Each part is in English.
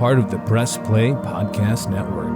part of the Press Play Podcast Network.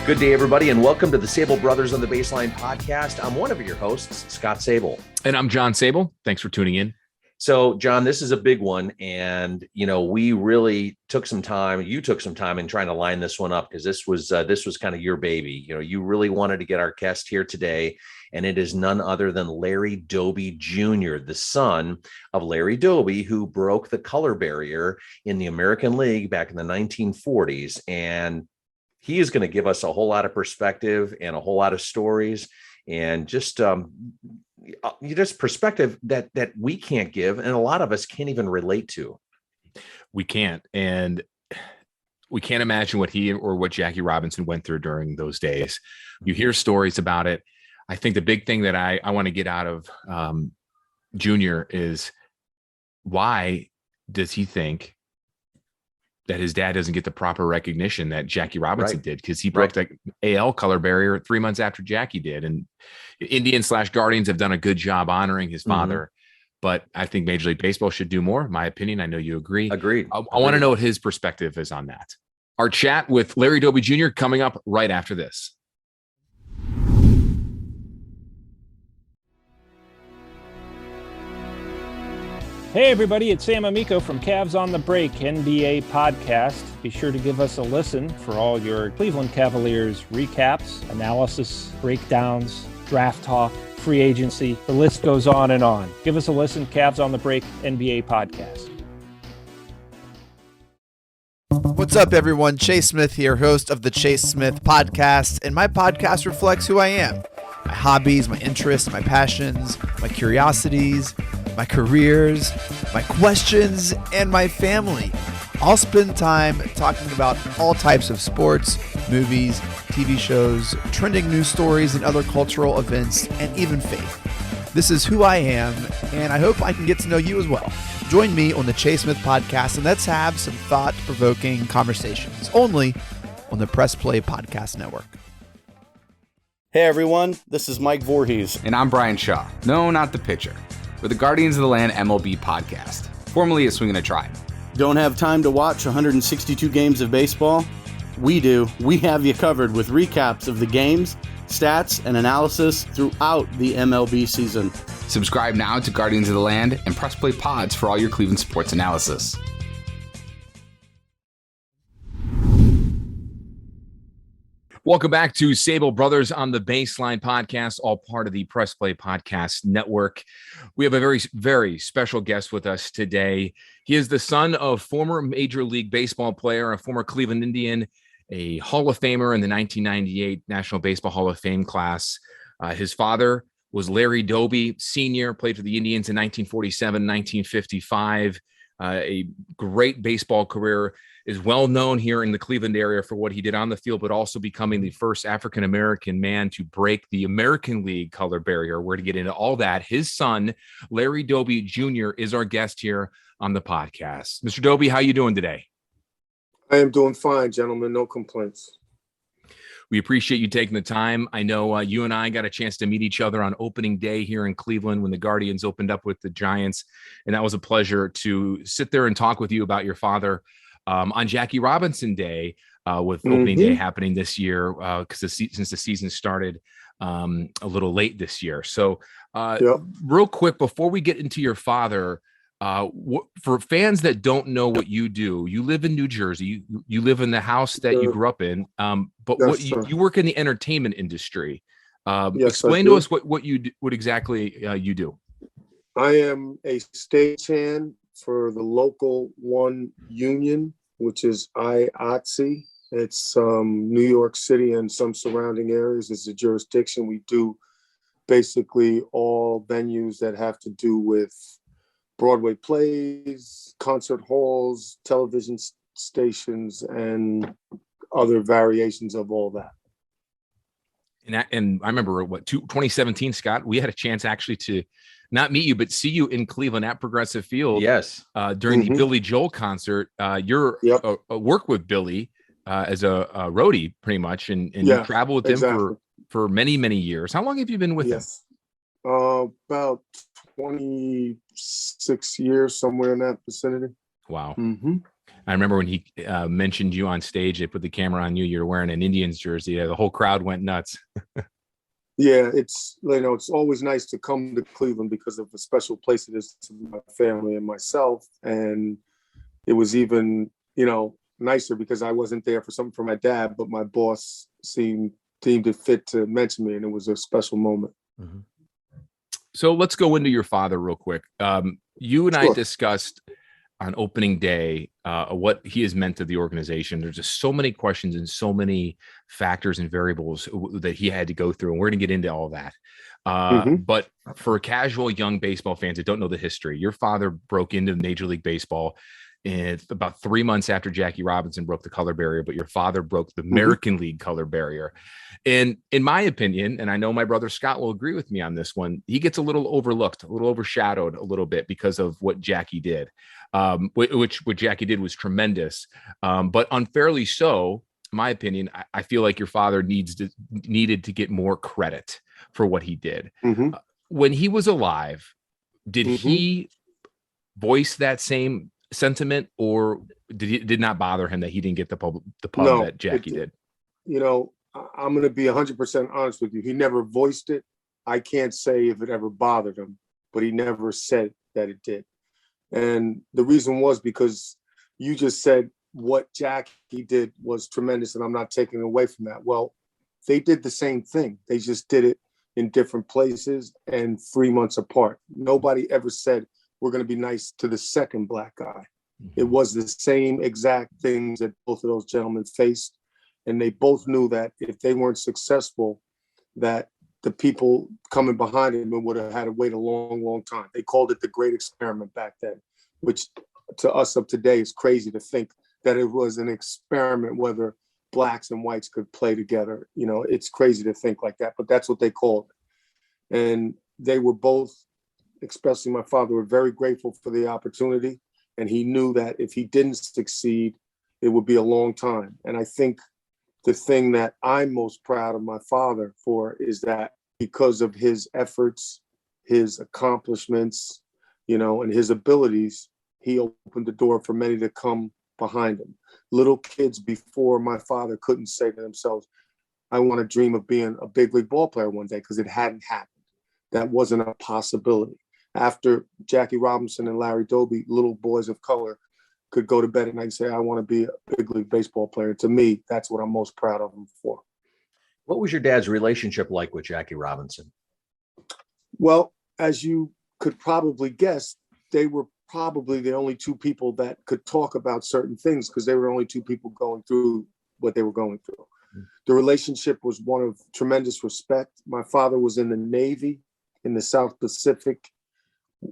Good day, everybody, and welcome to the Sable Brothers on the Baseline podcast. I'm one of your hosts, Scott Sable. And I'm John Sable. Thanks for tuning in. So, John, this is a big one. And, we really took some time. You took some time in trying to line this one up because this was kind of your baby. You really wanted to get our guest here today. And it is none other than Larry Doby Jr., the son of Larry Doby, who broke the color barrier in the American League back in the 1940s. And he is going to give us a whole lot of perspective and a whole lot of stories and just perspective that we can't give. And a lot of us can't even relate to. We can't. And we can't imagine what he or what Jackie Robinson went through during those days. You hear stories about it. I think the big thing that I want to get out of Junior is, why does he think that his dad doesn't get the proper recognition that Jackie Robinson did? Because he broke the AL color barrier 3 months after Jackie did. And Indians/Guardians have done a good job honoring his father. But I think Major League Baseball should do more. My opinion. I know you agree. Agreed. I want to know what his perspective is on that. Our chat with Larry Doby Jr. coming up right after this. Hey everybody, it's Sam Amico from Cavs on the Break NBA podcast. Be sure to give us a listen for all your Cleveland Cavaliers recaps, analysis, breakdowns, draft talk, free agency. The list goes on and on. Give us a listen, Cavs on the Break NBA podcast. What's up, everyone? Chase Smith here, host of the Chase Smith podcast, and my podcast reflects who I am. My hobbies, my interests, my passions, my curiosities, my careers, my questions, and my family. I'll spend time talking about all types of sports, movies, TV shows, trending news stories, and other cultural events, and even faith. This is who I am, and I hope I can get to know you as well. Join me on the Chase Smith podcast, and let's have some thought-provoking conversations, only on the Press Play Podcast Network. Hey everyone, this is Mike Voorhees. And I'm Brian Shaw. No, not the pitcher. We're the Guardians of the Land MLB podcast, formerly a Swinging a Tribe. Don't have time to watch 162 games of baseball? We do. We have you covered with recaps of the games, stats, and analysis throughout the MLB season. Subscribe now to Guardians of the Land and Press Play Pods for all your Cleveland sports analysis. Welcome back to Sable Brothers on the Baseline podcast, all part of the Press Play Podcast Network. We have a very, very special guest with us today. He is the son of former Major League Baseball player, a former Cleveland Indian, a Hall of Famer in the 1998 National Baseball Hall of Fame class. His father was Larry Doby Sr., played for the Indians in 1947, 1955. A great baseball career, is well known here in the Cleveland area for what he did on the field, but also becoming the first African-American man to break the American League color barrier. We're to get into all that. His son, Larry Doby Jr., is our guest here on the podcast. Mr. Doby, how you doing today? I am doing fine, gentlemen. No complaints. We appreciate you taking the time. I know you and I got a chance to meet each other on opening day here in Cleveland when the Guardians opened up with the Giants. And that was a pleasure to sit there and talk with you about your father on Jackie Robinson Day with opening day happening this year because since the season started a little late this year. So real quick, before we get into your father, for fans that don't know what you do, you live in New Jersey. You live in the house that you grew up in, but what you work in the entertainment industry. Explain to us what exactly you do. I am a stagehand for the local one union, which is IATSE. It's New York City and some surrounding areas. It's a jurisdiction. We do basically all venues that have to do with Broadway plays, concert halls, television stations, and other variations of all that. And I remember 2017, Scott, we had a chance actually to not meet you, but see you in Cleveland at Progressive Field. Yes. During the Billy Joel concert. You're work with Billy as a roadie pretty much. And you travel with him for many, many years. How long have you been with him? About 26 years, somewhere in that vicinity. Wow. I remember when he mentioned you on stage, they put the camera on you, you're wearing an Indians jersey. The whole crowd went nuts. Yeah, it's always nice to come to Cleveland because of the special place it is to my family and myself. And it was even, nicer because I wasn't there for something for my dad, but my boss deemed it fit to mention me, and it was a special moment. So let's go into your father real quick. You and I discussed on opening day what he has meant to the organization. There's just so many questions and so many factors and variables that he had to go through, and we're going to get into all that. But for casual young baseball fans that don't know the history, your father broke into Major League Baseball about 3 months after Jackie Robinson broke the color barrier, but your father broke the American League color barrier. And in my opinion, and I know my brother Scott will agree with me on this one, he gets a little overlooked, a little overshadowed a little bit because of what Jackie did, which what Jackie did was tremendous, but unfairly so. In my opinion, I feel like your father needed to get more credit for what he did. When he was alive, did he voice that same sentiment, or did not bother him that he didn't get the pub that Jackie did? I'm going to be 100% honest with you. He never voiced it. I can't say if it ever bothered him, but he never said that it did. And the reason was because you just said what Jackie did was tremendous, and I'm not taking away from that. Well, they did the same thing. They just did it in different places and 3 months apart. Nobody ever said, we're going to be nice to the second black guy. It was the same exact things that both of those gentlemen faced. And they both knew that if they weren't successful, that the people coming behind him would have had to wait a long, long time. They called it the Great Experiment back then, which to us of today is crazy to think that it was an experiment whether blacks and whites could play together. It's crazy to think like that, but that's what they called it. And they were both, especially my father, were very grateful for the opportunity. And he knew that if he didn't succeed, it would be a long time. And I think the thing that I'm most proud of my father for is that because of his efforts, his accomplishments, and his abilities, he opened the door for many to come behind him. Little kids before my father couldn't say to themselves, I want to dream of being a big league ball player one day, because it hadn't happened. That wasn't a possibility. After Jackie Robinson and Larry Doby, little boys of color could go to bed at night and say, I want to be a big league baseball player. To me, that's what I'm most proud of him for. What was your dad's relationship like with Jackie Robinson? Well, as you could probably guess, they were probably the only two people that could talk about certain things, because they were only two people going through what they were going through. The relationship was one of tremendous respect. My father was in the Navy in the South Pacific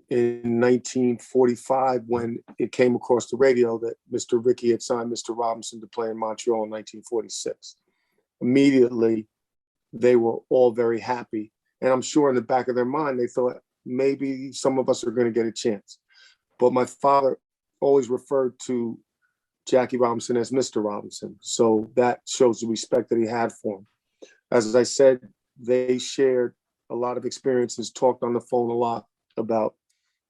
in 1945 when it came across the radio that Mr. Rickey had signed Mr. Robinson to play in Montreal in 1946. Immediately, they were all very happy. And I'm sure in the back of their mind, they thought maybe some of us are going to get a chance. But my father always referred to Jackie Robinson as Mr. Robinson. So that shows the respect that he had for him. As I said, they shared a lot of experiences, talked on the phone a lot about,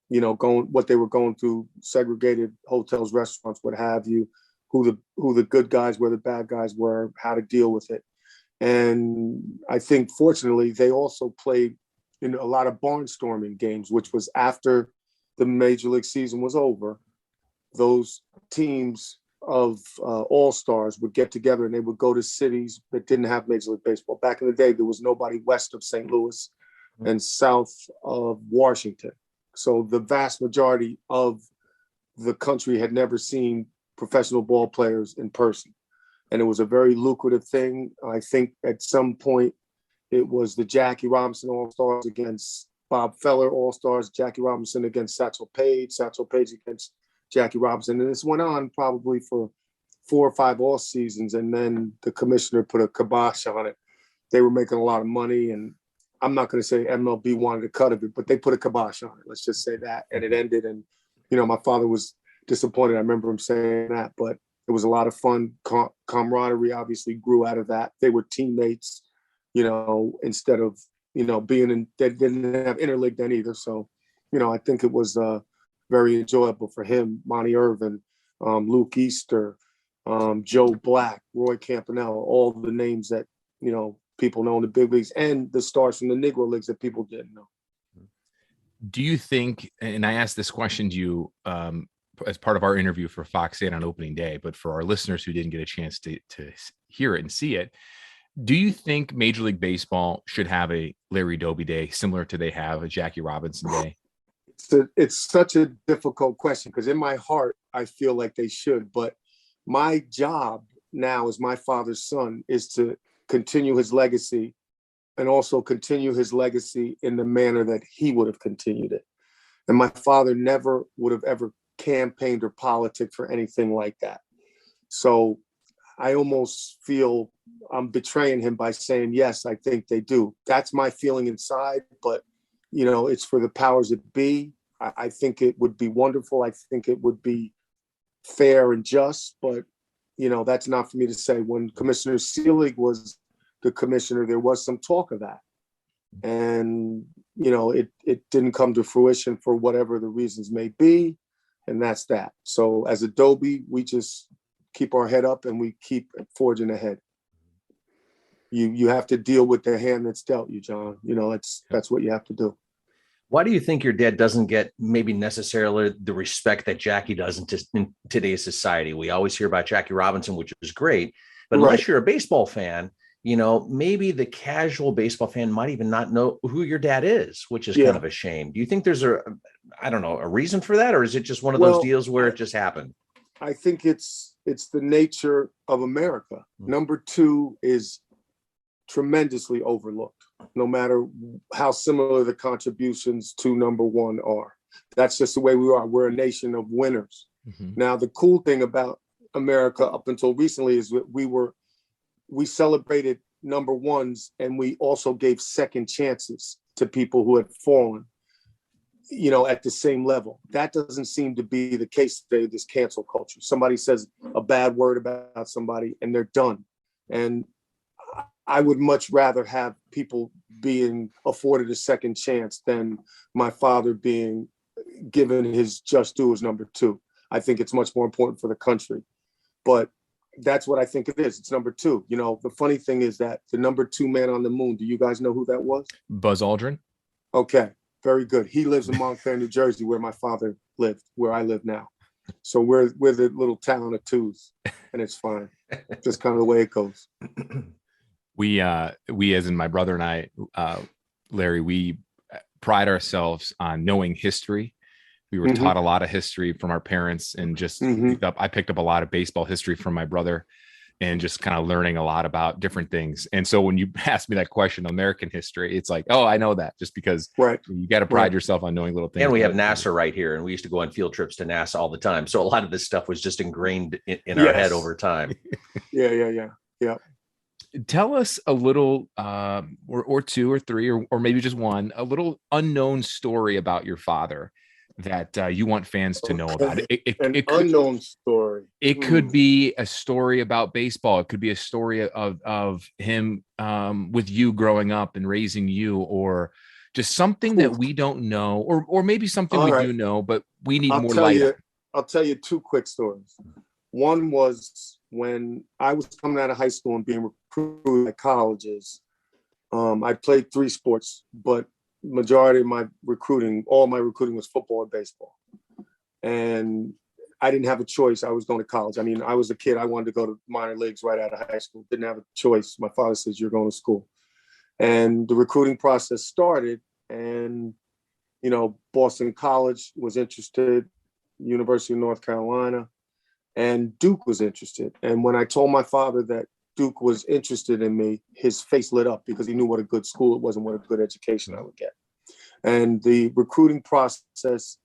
what they were going through, segregated hotels, restaurants, what have you, who the good guys were, the bad guys were, how to deal with it. And I think, fortunately, they also played in a lot of barnstorming games, which was after the Major League season was over. Those teams of all-stars would get together and they would go to cities that didn't have Major League Baseball. Back in the day, there was nobody west of St. Louis and south of Washington. So the vast majority of the country had never seen professional ball players in person. And it was a very lucrative thing. I think at some point it was the Jackie Robinson All-Stars against Bob Feller All-Stars, Jackie Robinson against Satchel Paige against Jackie Robinson. And this went on probably for 4 or 5 all seasons. And then the commissioner put a kibosh on it. They were making a lot of money and I'm not going to say MLB wanted a cut of it, but they put a kibosh on it. Let's just say that. And it ended. And, my father was disappointed. I remember him saying that, but it was a lot of fun. Camaraderie obviously grew out of that. They were teammates, instead of, being they didn't have interleague then either. So, I think it was very enjoyable for him, Monty Irvin, Luke Easter, Joe Black, Roy Campanella, all the names that, people know in the big leagues, and the stars from the Negro leagues that people didn't know. Do you think, and I asked this question to you as part of our interview for Fox 8 on opening day, but for our listeners who didn't get a chance to hear it and see it, do you think Major League Baseball should have a Larry Doby Day similar to they have a Jackie Robinson Day? It's such a difficult question, because in my heart, I feel like they should. But my job now as my father's son is to continue his legacy, and also continue his legacy in the manner that he would have continued it. And my father never would have ever campaigned or politicked for anything like that. So I almost feel I'm betraying him by saying, yes, I think they do. That's my feeling inside, but it's for the powers that be. I think it would be wonderful. I think it would be fair and just, but that's not for me to say. When Commissioner Seelig was the commissioner, there was some talk of that. And, it didn't come to fruition for whatever the reasons may be. And that's that. So as a Doby, we just keep our head up and we keep forging ahead. You have to deal with the hand that's dealt you, John. That's what you have to do. Why do you think your dad doesn't get maybe necessarily the respect that Jackie does in today's society? We always hear about Jackie Robinson, which is great, but unless you're a baseball fan, maybe the casual baseball fan might even not know who your dad is, which is kind of a shame. Do you think there's a reason for that? Or is it just one of those deals where it just happened? I think it's the nature of America. Number two is tremendously overlooked, no matter how similar the contributions to number one are. That's just the way we are. We're a nation of winners. Now, the cool thing about America up until recently is that we celebrated number ones, and we also gave second chances to people who had fallen, at the same level. That doesn't seem to be the case today, this cancel culture. Somebody says a bad word about somebody and they're done. And I would much rather have people being afforded a second chance than my father being given his just due as number two. I think it's much more important for the country. But that's what I think it is. It's number two. The funny thing is that the number two man on the moon, do you guys know who that was? Buzz Aldrin. Okay, very good. He lives in Montclair, New Jersey, where my father lived, where I live now. So we're the little town of twos, and it's fine. Just kind of the way it goes. We as in my brother and I, Larry, we pride ourselves on knowing history. We were taught a lot of history from our parents, and just I picked up a lot of baseball history from my brother, and just kind of learning a lot about different things. And so when you ask me that question, American history, it's like, oh, I know that, just because you got to pride yourself on knowing little things. And we have NASA right here, and we used to go on field trips to NASA all the time. So a lot of this stuff was just ingrained in our head over time. Yeah. Tell us a little, or two or three, or maybe just one, a little unknown story about your father that you want fans to know about. It could, unknown story. It could be a story about baseball. It could be a story of him with you growing up and raising you, or just something that we don't know, or maybe something we do know, but we need more light. I'll tell you two quick stories. One was when I was coming out of high school and being recruited at colleges. I played three sports, but majority of all my recruiting was football and baseball. And I didn't have a choice. I was going to college. I mean, I was a kid. I wanted to go to minor leagues right out of high school. Didn't have a choice. My father says, you're going to school. And the recruiting process started, and, Boston College was interested, University of North Carolina, and Duke was interested. And when I told my father that Duke was interested in me, his face lit up, because he knew what a good school it was and what a good education I would get. And the recruiting process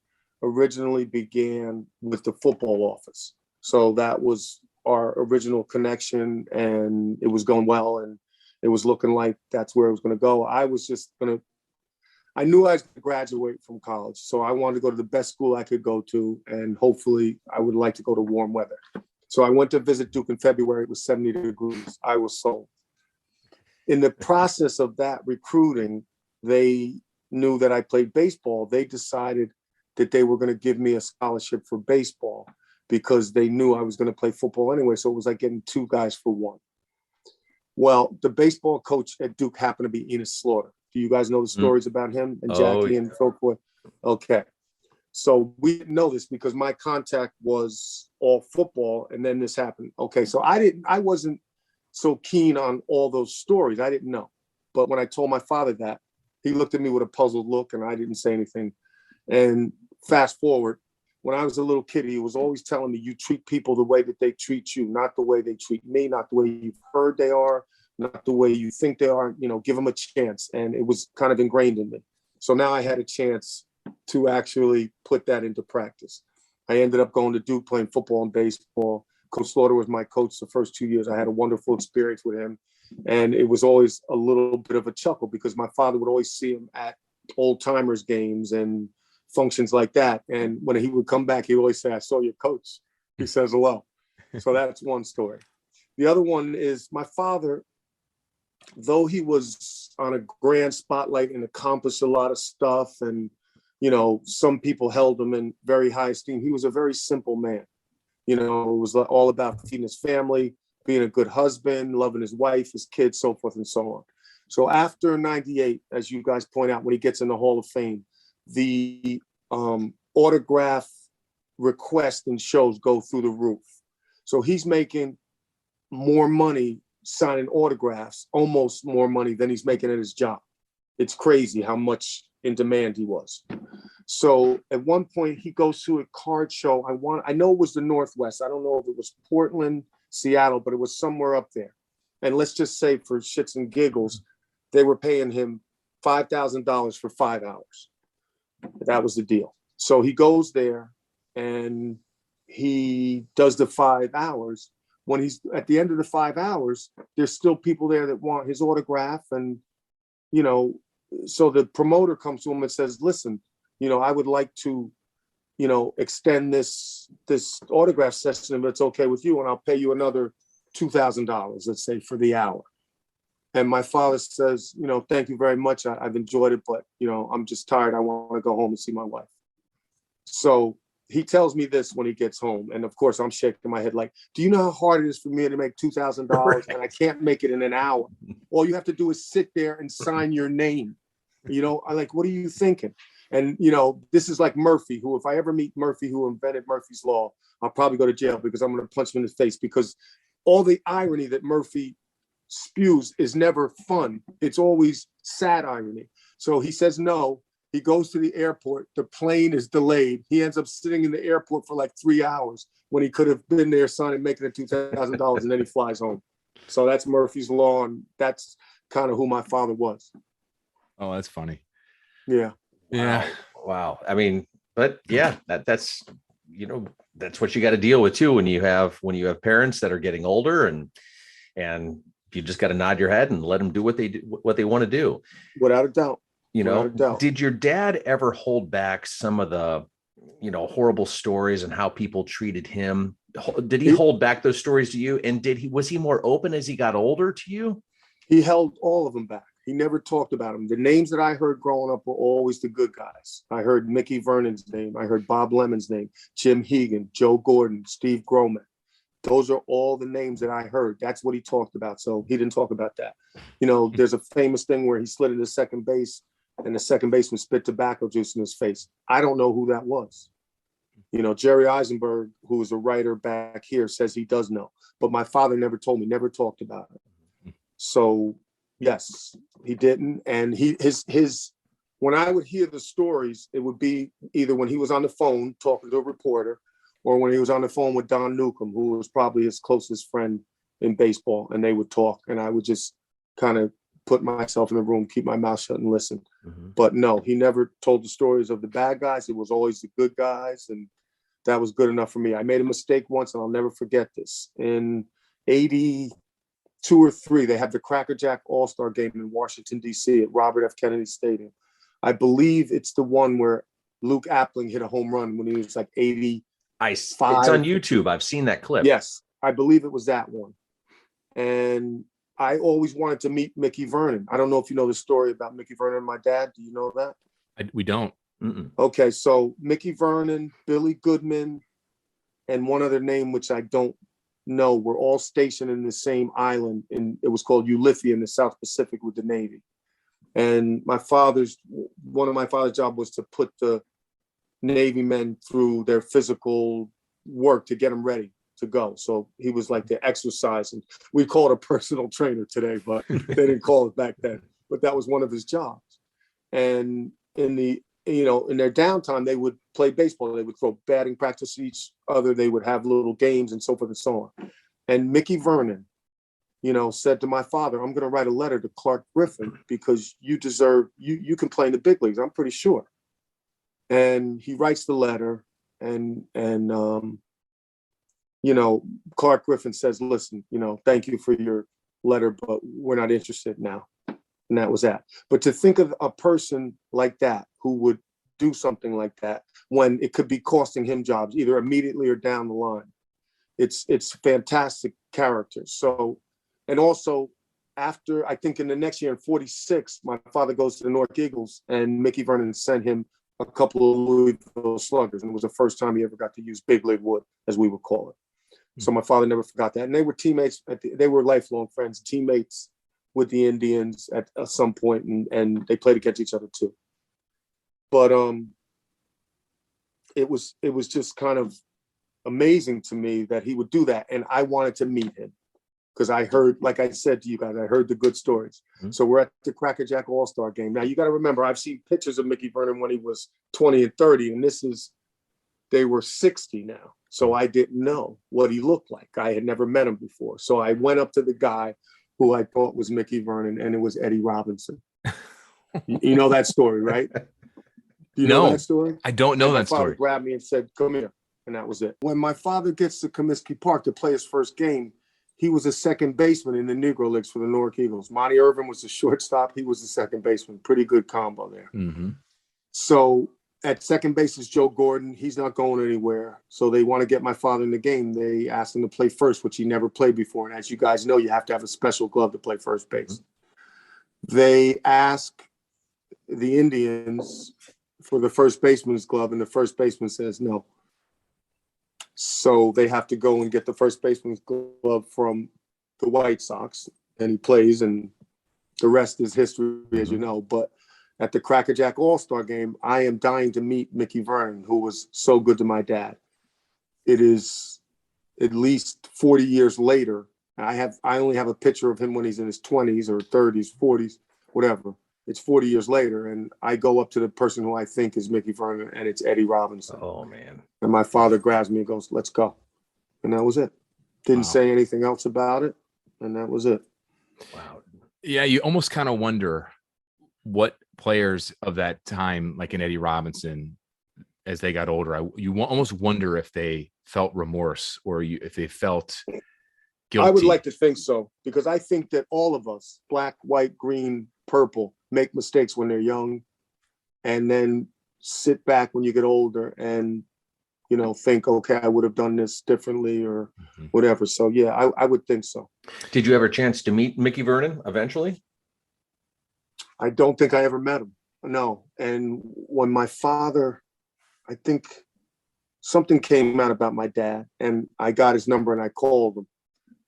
originally began with the football office. So that was our original connection, and it was going well. And, it was looking like that's where it was going to go. I knew I was going to graduate from college. So I wanted to go to the best school I could go to. And hopefully I would like to go to warm weather. So I went to visit Duke in February. It was 70 degrees. I was sold. In the process of that recruiting, they knew that I played baseball. They decided that they were going to give me a scholarship for baseball because they knew I was going to play football anyway. So it was like getting two guys for one. Well, the baseball coach at Duke happened to be Enos Slaughter. Do you guys know the stories about him and Jackie and so forth? Okay. So we didn't know this because my contact was all football, and then this happened. Okay. So I wasn't so keen on all those stories. I didn't know. But when I told my father that, he looked at me with a puzzled look and I didn't say anything. And fast forward, when I was a little kid, he was always telling me, you treat people the way that they treat you, not the way they treat me, not the way you've heard they are, not the way you think they are, give them a chance. And it was kind of ingrained in me. So now I had a chance to actually put that into practice. I ended up going to Duke, playing football and baseball. Coach Slaughter was my coach the first 2 years. I had a wonderful experience with him. And it was always a little bit of a chuckle because my father would always see him at old timers games and functions like that. And when he would come back, he would always say, I saw your coach. He says hello. So that's one story. The other one is my father, though he was on a grand spotlight and accomplished a lot of stuff, and, some people held him in very high esteem, he was a very simple man. It was all about feeding his family, being a good husband, loving his wife, his kids, so forth and so on. So after 98, as you guys point out, when he gets in the Hall of Fame, the autograph requests and shows go through the roof. So he's making more money signing autographs, almost more money than he's making at his job. It's crazy how much in demand he was. So at one point he goes to a card show. I know it was the Northwest. I don't know if it was Portland, Seattle, but it was somewhere up there. And let's just say for shits and giggles, they were paying him $5,000 for 5 hours. That was the deal. So he goes there and he does the 5 hours. When he's at the end of the 5 hours, there's still people there that want his autograph. And, so the promoter comes to him and says, listen, I would like to, extend this autograph session if it's okay with you, and I'll pay you another $2,000, let's say, for the hour. And my father says, thank you very much. I've enjoyed it, but, I'm just tired. I want to go home and see my wife. So he tells me this when he gets home. And of course, I'm shaking my head like, do you know how hard it is for me to make $2,000 and I can't make it in an hour? All you have to do is sit there and sign your name. I'm like, what are you thinking? And, this is like Murphy, who, if I ever meet Murphy, who invented Murphy's Law, I'll probably go to jail because I'm going to punch him in the face, because all the irony that Murphy spews is never fun. It's always sad irony. So he says no. He goes to the airport. The plane is delayed. He ends up sitting in the airport for like 3 hours when he could have been there signing, making it $2,000, and then he flies home. So that's Murphy's Law, and that's kind of who my father was. Oh, that's funny. Yeah. Yeah. Wow. I mean, but yeah, that's what you got to deal with too when you have parents that are getting older, and you just got to nod your head and let them do what they want to do. Without a doubt. Did your dad ever hold back some of the, horrible stories and how people treated him? Did he hold back those stories to you? And was he more open as he got older to you? He held all of them back. He never talked about them. The names that I heard growing up were always the good guys. I heard Mickey Vernon's name. I heard Bob Lemon's name, Jim Hegan, Joe Gordon, Steve Groman. Those are all the names that I heard. That's what he talked about. So he didn't talk about that. There's a famous thing where he slid into second base and the second baseman spit tobacco juice in his face. I don't know who that was. Jerry Eisenberg, who was a writer back here, says he does know. But my father never told me, never talked about it. So yes, he didn't. And when I would hear the stories, it would be either when he was on the phone talking to a reporter, or when he was on the phone with Don Newcomb, who was probably his closest friend in baseball, and they would talk, and I would just kind of put myself in the room, keep my mouth shut and listen. Mm-hmm. But no, he never told the stories of the bad guys. It was always the good guys, and that was good enough for me. I made a mistake once, and I'll never forget this. In 80, 2 or 3. They have the Cracker Jack All-Star game in Washington, D.C. at Robert F. Kennedy Stadium. I believe it's the one where Luke Appling hit a home run when he was like 85. It's on YouTube. I've seen that clip. Yes, I believe it was that one. And I always wanted to meet Mickey Vernon. I don't know if you know the story about Mickey Vernon and my dad. Do you know that? We don't. Mm-mm. Okay, so Mickey Vernon, Billy Goodman, and one other name which I don't know were all stationed in the same island, and it was called Ulithi in the South Pacific with the Navy. And one of my father's job was to put the Navy men through their physical work to get them ready to go. So he was like the exercise, and we call it a personal trainer today, but they didn't call it back then. But that was one of his jobs. And in their downtime, they would play baseball. They would throw batting practice to each other. They would have little games and so forth and so on. And Mickey Vernon, said to my father, I'm going to write a letter to Clark Griffin because you deserve, you can play in the big leagues, I'm pretty sure. And he writes the letter, and Clark Griffin says, listen, thank you for your letter, but we're not interested now. And that was that. But to think of a person like that who would do something like that when it could be costing him jobs, either immediately or down the line, it's fantastic character. So, and also after, I think in the next year in 46, my father goes to the North Eagles, and Mickey Vernon sent him a couple of Louisville Sluggers, and it was the first time he ever got to use big league wood, as we would call it. So my father never forgot that. And they were teammates, they were lifelong friends, teammates with the Indians at some point, and they played against each other too. But it was just kind of amazing to me that he would do that, and I wanted to meet him because I heard, like I said to you guys, I heard the good stories. Mm-hmm. So we're at the Cracker Jack All-Star game. Now you got to remember, I've seen pictures of Mickey Vernon when he was 20 and 30, and they were 60 now. So I didn't know what he looked like. I had never met him before. So I went up to the guy who I thought was Mickey Vernon, and it was Eddie Robinson. You know that story, right? Do you know that story? I don't know that story. My father story. grabbed me and said, come here. And that was it. When my father gets to Comiskey Park to play his first game, he was a second baseman in the Negro Leagues for the Newark Eagles. Monty Irvin was the shortstop. He was the second baseman. Pretty good combo there. Mm-hmm. So at second base is Joe Gordon. He's not going anywhere. So they want to get my father in the game. They asked him to play first, which he never played before. And as you guys know, you have to have a special glove to play first base. Mm-hmm. They ask the Indians for the first baseman's glove, and the first baseman says no. So they have to go and get the first baseman's glove from the White Sox, and he plays, and the rest is history, as you know. But at the Cracker Jack All-Star game, I am dying to meet Mickey Vernon, who was so good to my dad. It is at least 40 years later. I only have a picture of him when he's in his 20s or 30s, 40s, whatever. It's 40 years later, and I go up to the person who I think is Mickey Vernon, and it's Eddie Robinson. Oh, man. And my father grabs me and goes, let's go. And that was it. Didn't say anything else about it, and that was it. Wow. Yeah, you almost kind of wonder what players of that time, like an Eddie Robinson, as they got older, you almost wonder if they felt remorse or if they felt guilty. I would like to think so, because I think that all of us, black, white, green, purple, make mistakes when they're young, and then sit back when you get older and, think, okay, I would have done this differently or whatever. So, yeah, I would think so. Did you ever chance to meet Mickey Vernon eventually? I don't think I ever met him. No. And when my father, I think something came out about my dad, and I got his number and I called him,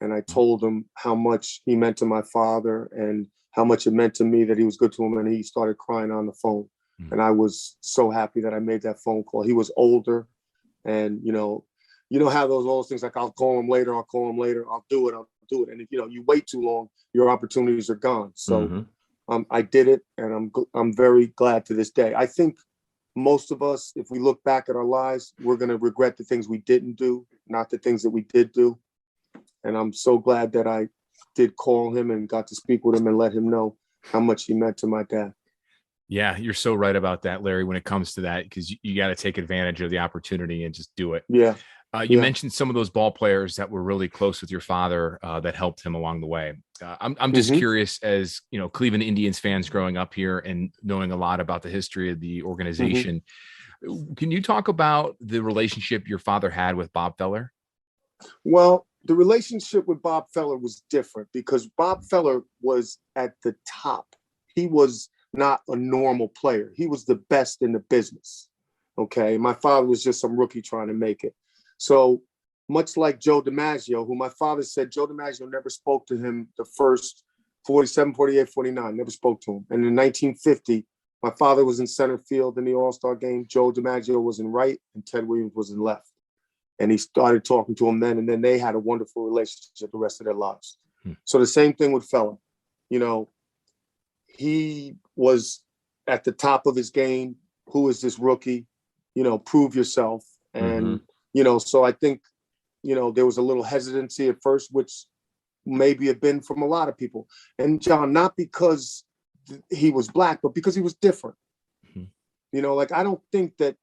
and I told him how much he meant to my father and how much it meant to me that he was good to him, and he started crying on the phone. And I was so happy that I made that phone call. He was older, and you know how those things, like I'll call him later, I'll do it. And if you wait too long, your opportunities are gone. So I did it, and I'm very glad to this day. I think most of us, if we look back at our lives, we're going to regret the things we didn't do, not the things that we did do. And I'm so glad that I did call him and got to speak with him and let him know how much he meant to my dad. Yeah, you're so right about that, Larry, when it comes to that, because you got to take advantage of the opportunity and just do it. Yeah. You mentioned some of those ball players that were really close with your father that helped him along the way. I'm just curious, as you know, Cleveland Indians fans growing up here and knowing a lot about the history of the organization. Can you talk about the relationship your father had with Bob Feller? Well, the relationship with Bob Feller was different because Bob Feller was at the top. He was not a normal player. He was the best in the business. Okay. My father was just some rookie trying to make it. So much like Joe DiMaggio, who my father said Joe DiMaggio never spoke to him the first 47, 48, 49, never spoke to him. And in 1950, my father was in center field in the All-Star game. Joe DiMaggio was in right and Ted Williams was in left. And he started talking to him then, and then they had a wonderful relationship the rest of their lives. So the same thing with Feller. You know, he was at the top of his game. Who is this rookie? You know, prove yourself. And, you know, so I think, you know, there was a little hesitancy at first, which maybe had been from a lot of people. And John, not because he was black, but because he was different. You know, like, I don't think that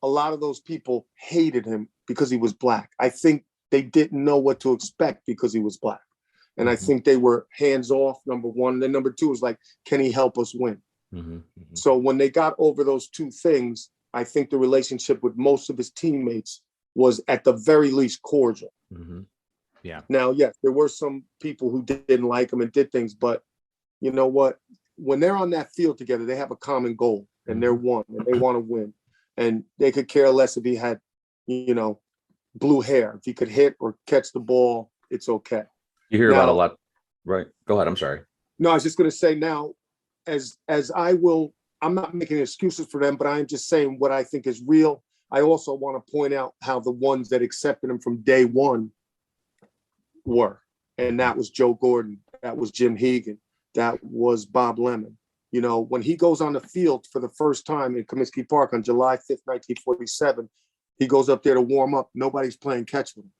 a lot of those people hated him because he was black. I think they didn't know what to expect because he was black. And I think they were hands off, number one. And then number two was like, can he help us win? So when they got over those two things, I think the relationship with most of his teammates was at the very least cordial. Yeah. Now, yes, there were some people who didn't like him and did things, but you know what? When they're on that field together, they have a common goal and they're one and they want to win. And they could care less if he had, you know, blue hair. If he could hit or catch the ball, it's okay. You hear about a lot, right? Go ahead. I'm sorry. No, I was just going to say now, as I will, I'm not making excuses for them, but I'm just saying what I think is real. I also want to point out how the ones that accepted him from day one were. And that was Joe Gordon. That was Jim Hegan. That was Bob Lemon. You know, when he goes on the field for the first time in Comiskey Park on July 5th, 1947, he goes up there to warm up. Nobody's playing catch with him.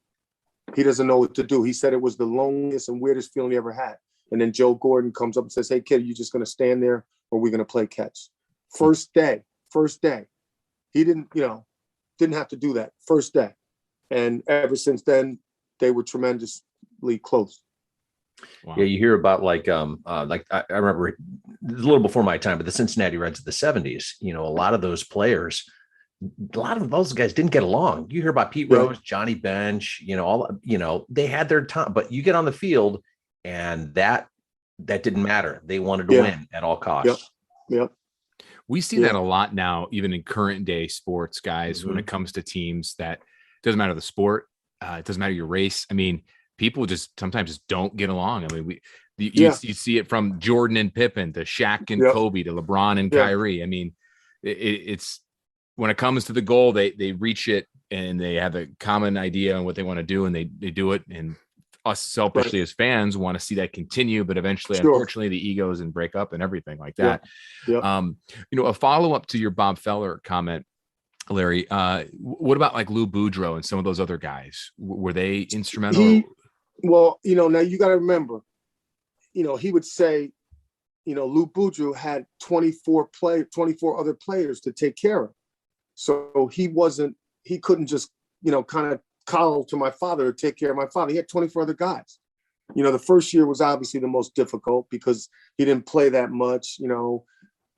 He doesn't know what to do. He said it was the loneliest and weirdest feeling he ever had. And then Joe Gordon comes up and says, hey, kid, are you just going to stand there or are we going to play catch? First day. He didn't have to do that. First day. And ever since then, they were tremendously close. Wow. Yeah, you hear about like I remember a little before my time, but the Cincinnati Reds of the 70s, you know, a lot of those players, a lot of those guys didn't get along. You hear about Pete Rose, Johnny Bench, you know, they had their time, but you get on the field and that didn't matter. They wanted to win at all costs. Yep. We see that a lot now, even in current day sports, guys, when it comes to teams that doesn't matter the sport, it doesn't matter your race. I mean, people just sometimes just don't get along. I mean, you see it from Jordan and Pippen to Shaq and Kobe to LeBron and Kyrie. I mean, it's when it comes to the goal, they reach it and they have a common idea on what they want to do and they do it. And us selfishly as fans want to see that continue, but eventually, unfortunately, the egos and break up and everything like that. You know, a follow-up to your Bob Feller comment, Larry, what about like Lou Boudreau and some of those other guys? Were they instrumental? Well, you know, now you got to remember, you know, he would say, you know, Lou Boudreau had 24 other players to take care of. So he couldn't just, you know, kind of call to my father to take care of my father. He had 24 other guys. You know, the first year was obviously the most difficult because he didn't play that much, you know,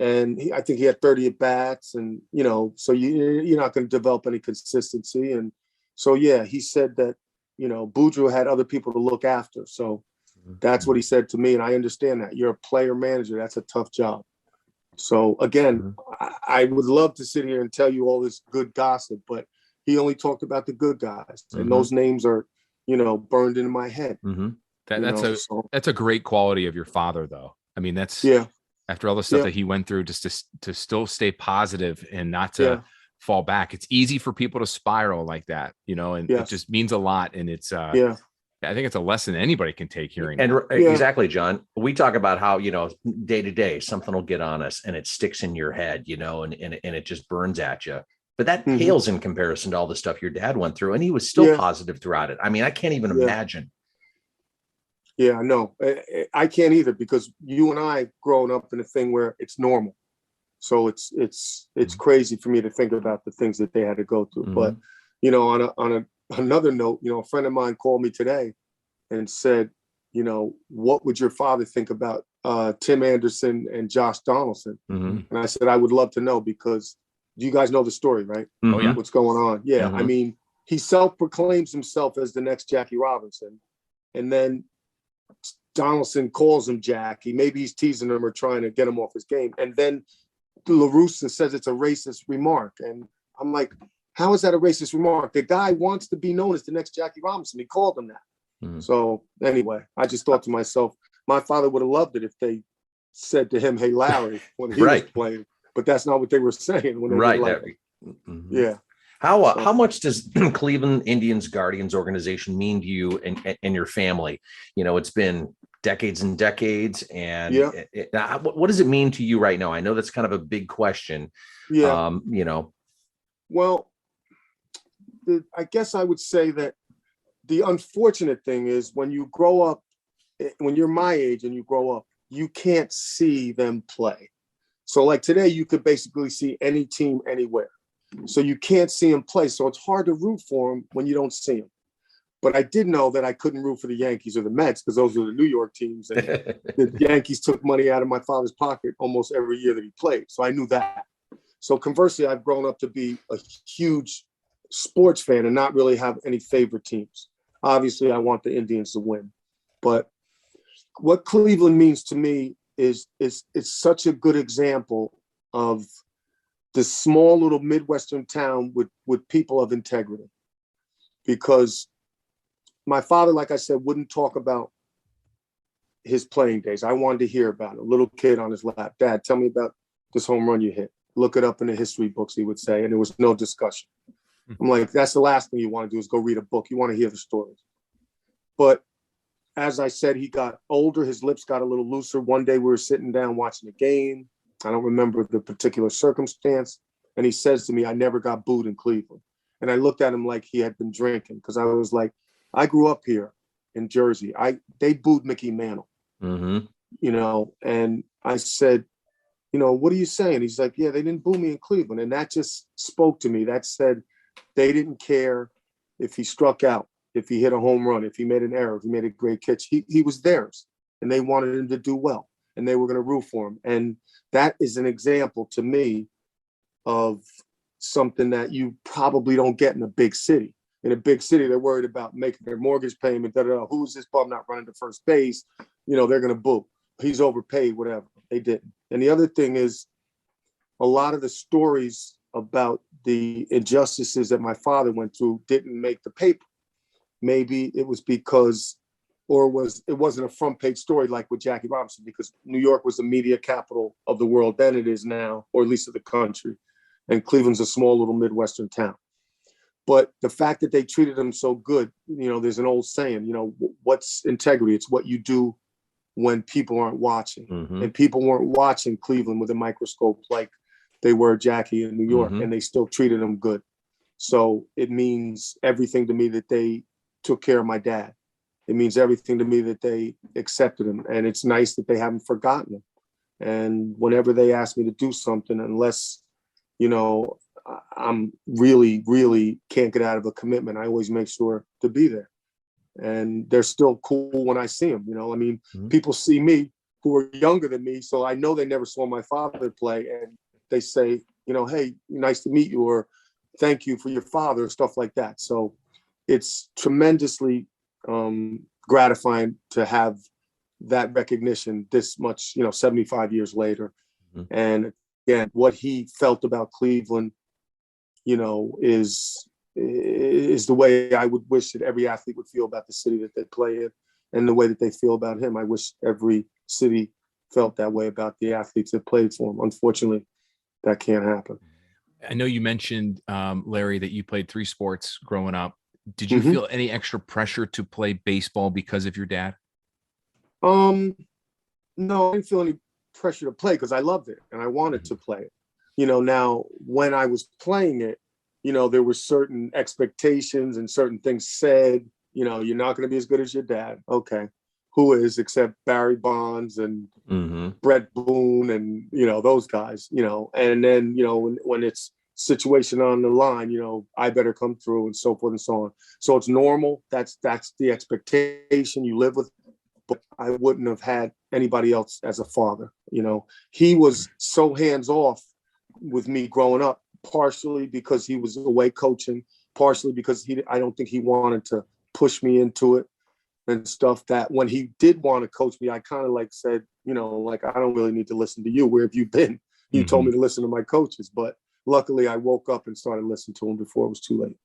and I think he had 30 at bats and, you know, so you're not going to develop any consistency. And so, yeah, he said that, you know, Boudreau had other people to look after. So that's what he said to me. And I understand that. You're a player manager. That's a tough job. So again, I would love to sit here and tell you all this good gossip, but he only talked about the good guys. And those names are, you know, burned into my head. That's a great quality of your father, though. I mean, that's after all the stuff that he went through, just to still stay positive and not to fall back. It's easy for people to spiral like that, you know, and it just means a lot. And it's, I think it's a lesson anybody can take hearing. And exactly, John, we talk about how, you know, day to day, something will get on us and it sticks in your head, you know, and it just burns at you. But that pales in comparison to all the stuff your dad went through. And he was still positive throughout it. I mean, I can't even imagine. Yeah, no, I can't either, because you and I growing up in a thing where it's normal. So it's crazy for me to think about the things that they had to go through. But, you know, on a another note, a friend of mine called me today and said, what would your father think about Tim Anderson and Josh Donaldson? Mm-hmm. And I said, I would love to know, because you guys know the story, right? Oh, yeah. What's going on? Yeah. Mhm. I mean, he self-proclaims himself as the next Jackie Robinson. And then Donaldson calls him Jackie. Maybe he's teasing him or trying to get him off his game. And then LaRussa says it's a racist remark. And I'm like, how is that a racist remark? The guy wants to be known as the next Jackie Robinson. He called him that. Mhm. So anyway, I just thought to myself, my father would have loved it if they said to him, "Hey, Larry," when he was playing. But that's not what they were saying when they were like, Mhm. yeah. How much does Cleveland Indians Guardians organization mean to you and your family? It's been decades and decades. And what does it mean to you right now? I know that's kind of a big question. Yeah. Well, I guess I would say that the unfortunate thing is when you grow up, when you're my age and you grow up, you can't see them play. So like today, you could basically see any team anywhere. So you can't see them play. So it's hard to root for them when you don't see them. But I did know that I couldn't root for the Yankees or the Mets, because those were the New York teams. And the Yankees took money out of my father's pocket almost every year that he played. So I knew that. So conversely, I've grown up to be a huge sports fan and not really have any favorite teams. Obviously, I want the Indians to win. But what Cleveland means to me is it's such a good example of the small little Midwestern town with people of integrity. Because my father, like I said, wouldn't talk about his playing days. I wanted to hear about it. A little kid on his lap. Dad, tell me about this home run you hit. Look it up in the history books, he would say. And there was no discussion. I'm like, that's the last thing you want to do is go read a book. You want to hear the stories. But as I said, he got older. His lips got a little looser. One day we were sitting down watching a game. I don't remember the particular circumstance. And he says to me, I never got booed in Cleveland. And I looked at him like he had been drinking, because I was like, I grew up here in Jersey. They booed Mickey Mantle, and I said, what are you saying? He's like, yeah, they didn't boo me in Cleveland. And that just spoke to me. That said, they didn't care if he struck out, if he hit a home run, if he made an error, if he made a great catch. He was theirs, and they wanted him to do well, and they were going to root for him. And that is an example to me of something that you probably don't get in a big city. In a big city, they're worried about making their mortgage payment. Who's this bum not running to first base? They're going to boo. He's overpaid, whatever. They didn't. And the other thing is, a lot of the stories about the injustices that my father went through didn't make the paper. Maybe it was because, it wasn't a front page story like with Jackie Robinson, because New York was the media capital of the world then it is now, or at least of the country. And Cleveland's a small little Midwestern town. But the fact that they treated him so good, there's an old saying, what's integrity? It's what you do when people aren't watching. Mm-hmm. And people weren't watching Cleveland with a microscope like they were Jackie in New York, and they still treated him good. So it means everything to me that they took care of my dad. It means everything to me that they accepted him. And it's nice that they haven't forgotten him. And whenever they ask me to do something, unless, I'm really, really can't get out of a commitment, I always make sure to be there. And they're still cool when I see them. People see me who are younger than me, so I know they never saw my father play, and they say, hey, nice to meet you, or thank you for your father, stuff like that. So it's tremendously gratifying to have that recognition this much, 75 years later. And again, what he felt about Cleveland, is the way I would wish that every athlete would feel about the city that they play in, and the way that they feel about him. I wish every city felt that way about the athletes that played for him. Unfortunately, that can't happen. I know you mentioned, Larry, that you played 3 sports growing up. Did you feel any extra pressure to play baseball because of your dad? No, I didn't feel any pressure to play, because I loved it and I wanted to play it. Now when I was playing it, there were certain expectations and certain things said, you're not going to be as good as your dad. Okay. Who is, except Barry Bonds and Brett Boone and, those guys, and then, when it's situation on the line, I better come through and so forth and so on. So it's normal. That's the expectation you live with. But I wouldn't have had anybody else as a father. He was so hands off with me growing up, partially because he was away coaching, partially because I don't think he wanted to push me into it and stuff. That when he did want to coach me, I kind of like said, I don't really need to listen to you. Where have you been? You told me to listen to my coaches, but luckily I woke up and started listening to him before it was too late.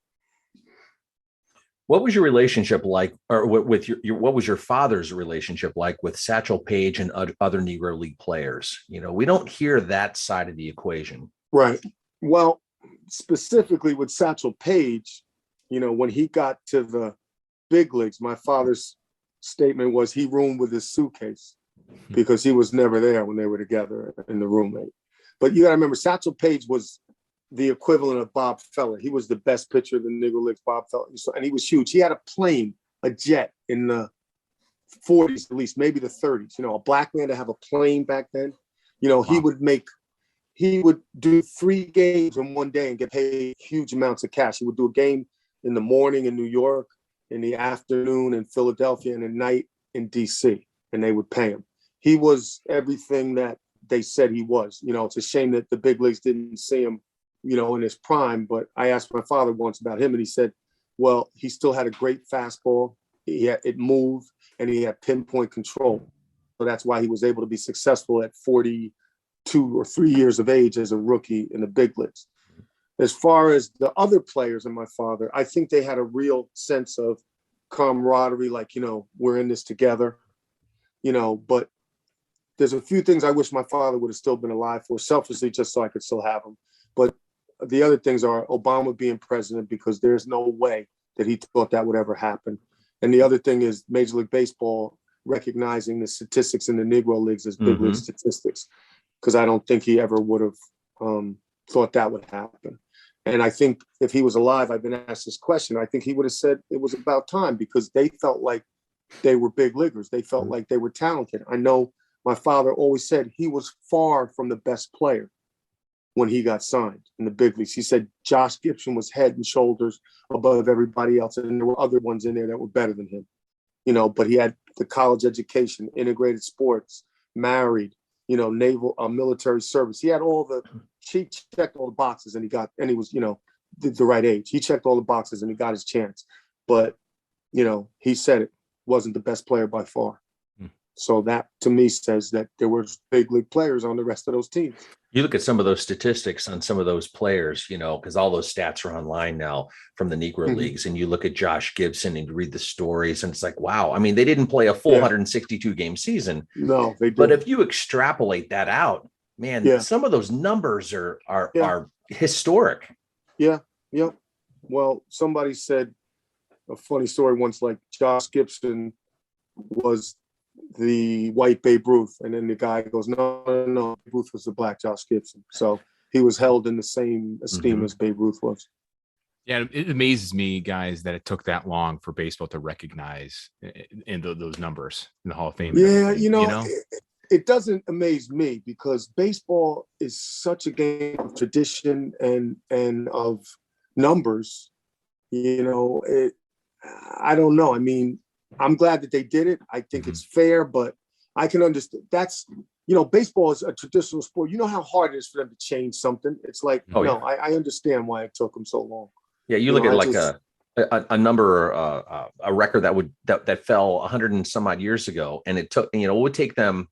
What was your relationship like, or with what was your father's relationship like with Satchel Paige and other Negro League players? We don't hear that side of the equation. Right. Well, specifically with Satchel Paige, when he got to the big leagues, my father's statement was he roomed with his suitcase because he was never there when they were together in the roommate. But you got to remember, Satchel Paige was the equivalent of Bob Feller. He was the best pitcher of the Negro Leagues, Bob Feller. And he was huge. He had a plane, a jet in the 40s, at least, maybe the 30s. A black man to have a plane back then. Wow. He would do 3 games in one day and get paid huge amounts of cash. He would do a game in the morning in New York, in the afternoon in Philadelphia, and at night in DC, and they would pay him. He was everything that they said he was. It's a shame that the big leagues didn't see him in his prime, but I asked my father once about him and he said, well, he still had a great fastball. It moved and he had pinpoint control. So that's why he was able to be successful at 42 or 3 years of age as a rookie in the big leagues. As far as the other players and my father, I think they had a real sense of camaraderie, like, we're in this together, but there's a few things I wish my father would have still been alive for, selfishly, just so I could still have him. But the other things are Obama being president, because there's no way that he thought that would ever happen. And the other thing is Major League Baseball recognizing the statistics in the Negro Leagues as big league statistics, because I don't think he ever would have thought that would happen. And I think if he was alive, I've been asked this question, I think he would have said it was about time, because they felt like they were big leaguers. They felt like they were talented. I know my father always said he was far from the best player when he got signed in the big leagues. He said Josh Gibson was head and shoulders above everybody else, and there were other ones in there that were better than him. But he had the college education, integrated sports, married, naval, military service. He had he checked all the boxes, and he was, the right age. He checked all the boxes and he got his chance. But, he said it wasn't the best player by far. So that, to me, says that there were big league players on the rest of those teams. You look at some of those statistics on some of those players, because all those stats are online now from the Negro Leagues, and you look at Josh Gibson and you read the stories, and it's like, wow. I mean, they didn't play a full 162 game season. No, they didn't. But if you extrapolate that out, man, some of those numbers are historic. Yeah. Well, somebody said a funny story once, like Josh Gibson was the white Babe Ruth, and then the guy goes, no, Babe Ruth was the black Josh Gibson. So he was held in the same esteem as Babe Ruth was. Yeah, it amazes me, guys, that it took that long for baseball to recognize in those numbers in the Hall of Fame. Yeah, it doesn't amaze me, because baseball is such a game of tradition and of numbers. I don't know. I mean, I'm glad that they did it. I think it's fair, but I can understand. That's, baseball is a traditional sport. You know how hard it is for them to change something. It's like, I understand why it took them so long. Yeah, you look at a number, a record that fell 100 and some odd years ago, and it took, it would take them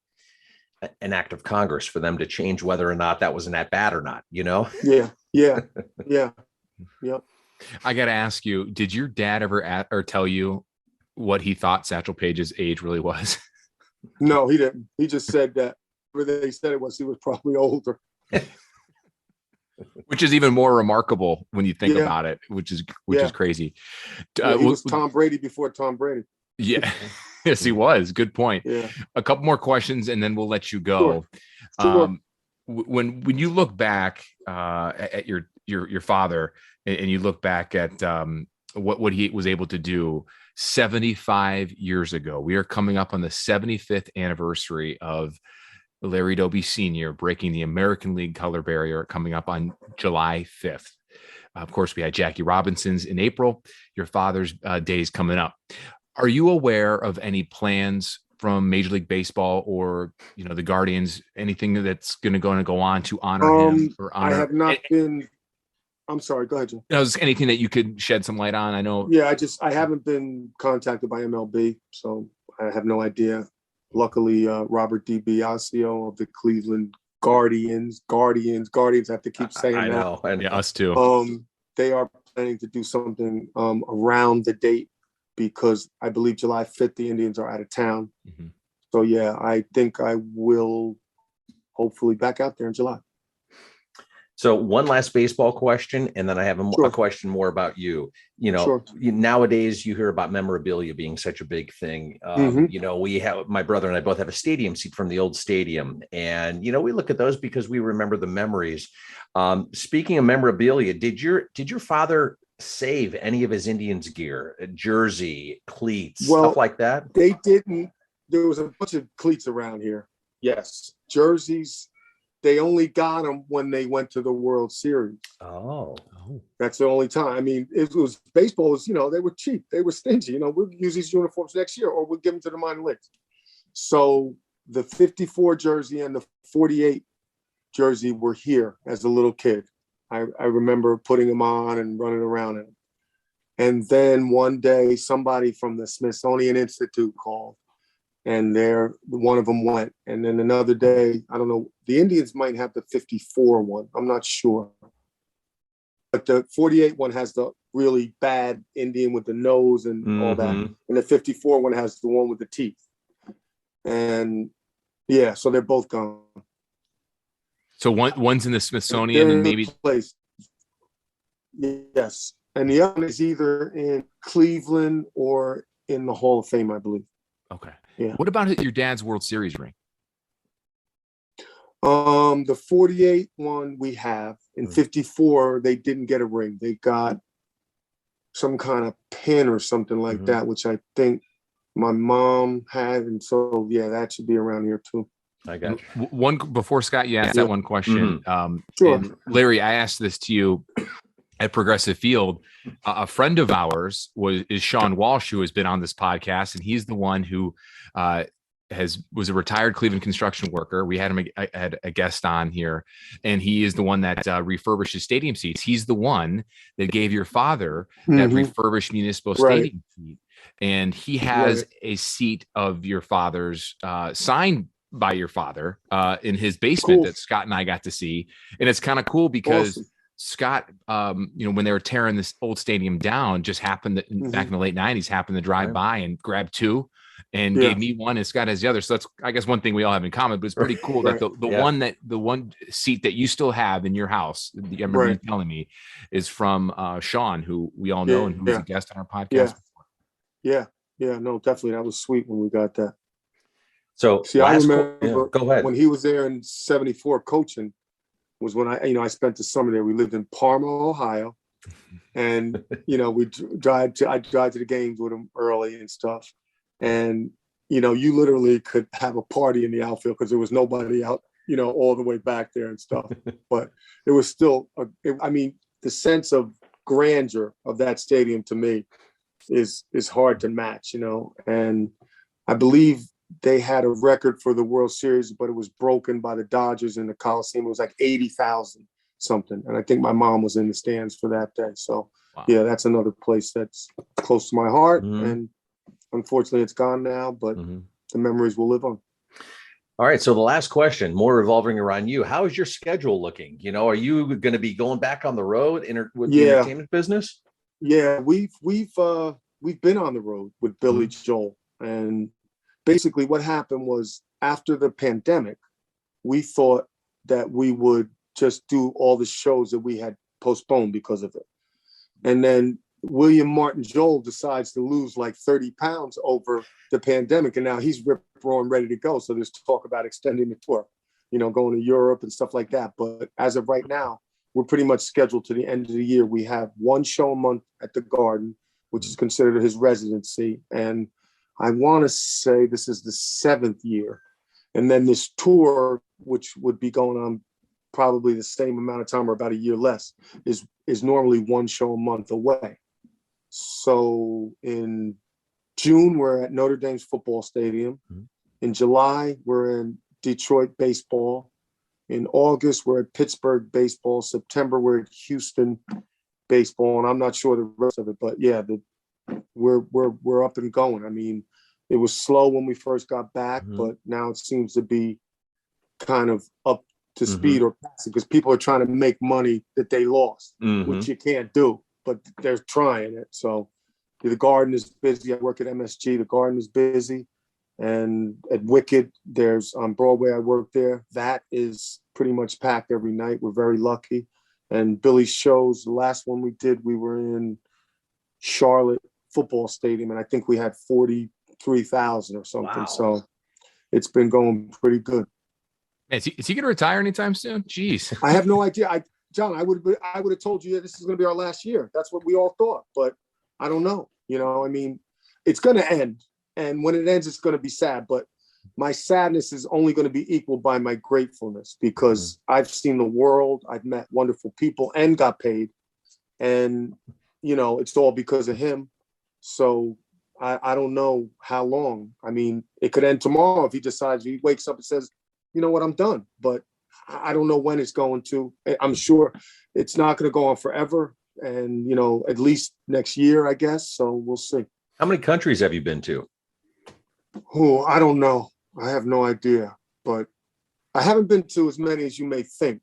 an act of Congress for them to change whether or not that was an at bat or not. Yeah. I got to ask you, did your dad ever tell you what he thought Satchel Paige's age really was? No, he didn't. He just said that whatever they said it was, he was probably older. Which is even more remarkable when you think about it, which is crazy. He was Tom Brady before Tom Brady. Yeah. Yes, he was. Good point. Yeah. A couple more questions and then we'll let you go. Sure. When you look back at your father, and you look back at what he was able to do 75 years ago, we are coming up on the 75th anniversary of Larry Doby Sr. breaking the American League color barrier coming up on July 5th. Of course, we had Jackie Robinson's in April. Your Father's Day is coming up. Are you aware of any plans from Major League Baseball or, the Guardians, anything that's going to go on to honor him or honor? I have not been. I'm sorry. Go ahead, Jim. Anything that you could shed some light on? I know. Yeah, I haven't been contacted by MLB, so I have no idea. Luckily, Robert DiBiasio of the Cleveland Guardians. I have to keep saying that. I know. Yeah, us too. They are planning to do something around the date because I believe July 5th, the Indians are out of town. Mm-hmm. So, yeah, I think I will hopefully back out there in July. So one last baseball question, and then I have a question more about you. Nowadays you hear about memorabilia being such a big thing. We have, my brother and I both have a stadium seat from the old stadium, and we look at those because we remember the memories. Speaking of memorabilia, did your father save any of his Indians gear, a jersey, cleats, stuff like that? They didn't. There was a bunch of cleats around here. Yes, jerseys. They only got them when they went to the World Series. Oh. That's the only time. I mean, it was baseball was, they were cheap. They were stingy. We'll use these uniforms next year or we'll give them to the minor leagues. So the 54 jersey and the 48 jersey were here as a little kid. I remember putting them on and running around in them. And then one day somebody from the Smithsonian Institute called. And one of them went. And then another day, I don't know, the Indians might have the 54 one. I'm not sure. But the 48 one has the really bad Indian with the nose and all that. And the 54 one has the one with the teeth. And yeah, so they're both gone. So one's in the Smithsonian and maybe place. Yes. And the other is either in Cleveland or in the Hall of Fame, I believe. Okay. Yeah. What about your dad's World Series ring? The 48 one we have. In 54, they didn't get a ring. They got some kind of pin or something like that, which I think my mom had. And so, yeah, that should be around here too. I got you. One before Scott, you asked that one question. Sure. And Larry, I asked this to you at Progressive Field. A friend of ours is Sean Walsh, who has been on this podcast, and he's the one who was a retired Cleveland construction worker. We had him had a guest on here, and he is the one that refurbishes stadium seats. He's the one that gave your father that refurbished municipal stadium seat, and he has a seat of your father's signed by your father in his basement that Scott and I got to see, and it's kind of cool because Scott, when they were tearing this old stadium down, just happened that back in the late 90s, happened to drive by and grab two and gave me one, and Scott has the other. So that's, I guess, one thing we all have in common, but it's pretty cool that the one seat that you still have in your house, I remember you telling me, is from Sean, who we all know and who was a guest on our podcast. Yeah. No, definitely. That was sweet when we got that. So I remember go ahead. When he was there in 74 coaching was when I spent the summer there. We lived in Parma, Ohio. And, I drive to the games with him early and stuff. And, you literally could have a party in the outfield because there was nobody out, all the way back there and stuff. But it was still, the sense of grandeur of that stadium to me is hard to match, and I believe they had a record for the World Series, but it was broken by the Dodgers in the Coliseum. It was like 80,000 something. And I think my mom was in the stands for that day. So yeah, that's another place that's close to my heart. And unfortunately it's gone now, but the memories will live on. All right. So the last question, more revolving around you. How is your schedule looking? Are you going to be going back on the road with the entertainment business? Yeah, we've been on the road with Billy Joel. And basically what happened was after the pandemic, we thought that we would just do all the shows that we had postponed because of it. And then William Martin Joel decides to lose like 30 pounds over the pandemic. And now he's ripped roaring ready to go. So there's talk about extending the tour, going to Europe and stuff like that. But as of right now, we're pretty much scheduled to the end of the year. We have one show a month at the Garden, which is considered his residency. And I want to say this is the 7th year. And then this tour, which would be going on probably the same amount of time or about a year less, is normally one show a month away. So in June, we're at Notre Dame's football stadium. In July, we're in Detroit baseball. In August, we're at Pittsburgh baseball. September, we're at Houston baseball, and I'm not sure the rest of it, but yeah, we're up and going. I mean, it was slow when we first got back, but now it seems to be kind of up to speed or passing, because people are trying to make money that they lost, which you can't do, but they're trying it. So the Garden is busy. I work at MSG. The Garden is busy. And at Wicked, there's on Broadway, I work there. That is pretty much packed every night. We're very lucky. And Billy's shows, the last one we did, we were in Charlotte football stadium, and I think we had 43,000 or something. Wow. So it's been going pretty good. Is he going to retire anytime soon? Jeez. I have no idea. John, I would have told you that this is going to be our last year. That's what we all thought, but I don't know. You know, I mean, it's going to end. And when it ends, it's going to be sad. But my sadness is only going to be equaled by my gratefulness, because I've seen the world. I've met wonderful people and got paid. And, you know, it's all because of him. So I don't know how long. I mean, it could end tomorrow if he decides, he wakes up and says, you know what, I'm done. But I don't know when it's going to. I'm sure it's not going to go on forever. And, you know, at least next year, I guess. So we'll see. How many countries have you been to? Oh, I don't know. I have no idea. But I haven't been to as many as you may think,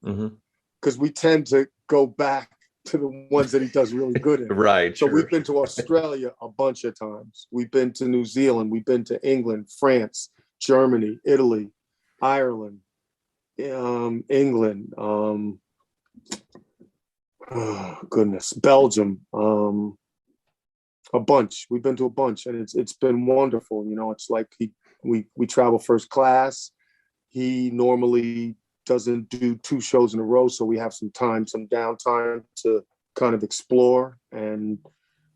because we tend to go back to the ones that he does really good in. Right. So we've been to Australia a bunch of times. We've been to New Zealand. We've been to England, France, Germany, Italy, Ireland, England, Belgium, a bunch. We've been to a bunch, and it's been wonderful. You know, it's like we travel first class. He normally doesn't do 2 shows in a row, so we have some downtime to kind of explore. And,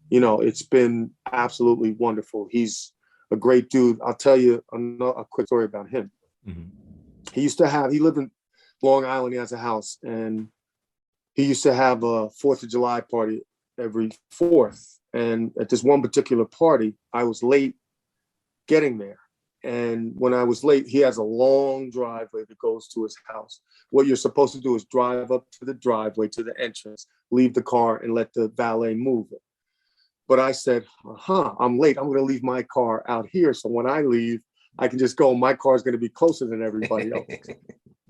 you know, it's been absolutely wonderful. He's a great dude. I'll tell you a quick story about him. He lived in Long Island. He has a house, and he used to have a 4th of July party every 4th. And at this one particular party, I was late getting there. And when I was late, he has a long driveway that goes to his house. What you're supposed to do is drive up to the driveway, to the entrance, leave the car, and let the valet move it. But I said, I'm late. I'm going to leave my car out here. So when I leave, I can just go. My car is going to be closer than everybody else.